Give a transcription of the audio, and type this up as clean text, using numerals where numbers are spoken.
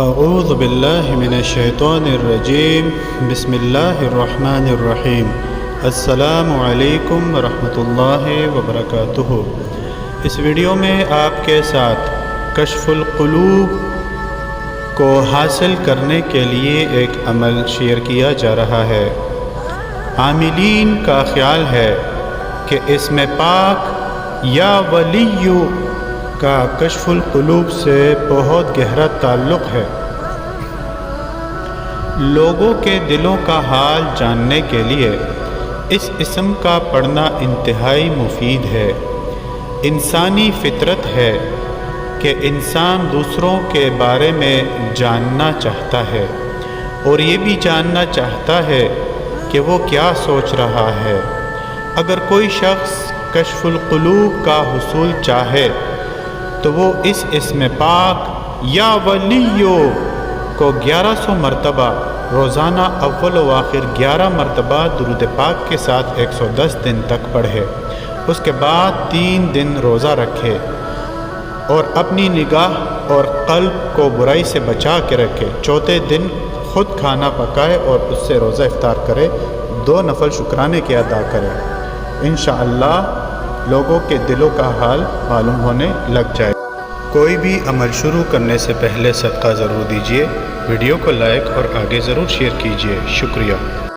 اعوذ باللہ من الشیطان الرجیم بسم اللہ الرحمن الرحیم السلام علیکم ورحمۃ اللہ وبرکاتہ۔ اس ویڈیو میں آپ کے ساتھ کشف القلوب کو حاصل کرنے کے لیے ایک عمل شیئر کیا جا رہا ہے۔ عاملین کا خیال ہے کہ اس میں پاک یا ولیو کا کشف القلوب سے بہت گہرا تعلق ہے۔ لوگوں کے دلوں کا حال جاننے کے لیے اس اسم کا پڑھنا انتہائی مفید ہے۔ انسانی فطرت ہے کہ انسان دوسروں کے بارے میں جاننا چاہتا ہے اور یہ بھی جاننا چاہتا ہے کہ وہ کیا سوچ رہا ہے۔ اگر کوئی شخص کشف القلوب کا حصول چاہے تو وہ اس اسم پاک یا ولیو کو 1100 مرتبہ روزانہ اول و آخر 11 مرتبہ درود پاک کے ساتھ 110 دن تک پڑھے۔ اس کے بعد 3 دن روزہ رکھے اور اپنی نگاہ اور قلب کو برائی سے بچا کے رکھے۔ چوتھے دن خود کھانا پکائے اور اس سے روزہ افطار کرے، 2 نفل شکرانے کے ادا کرے۔ انشاءاللہ لوگوں کے دلوں کا حال معلوم ہونے لگ جائے۔ کوئی بھی عمل شروع کرنے سے پہلے صدقہ ضرور دیجیے۔ ویڈیو کو لائک اور آگے ضرور شیئر کیجیے۔ شکریہ۔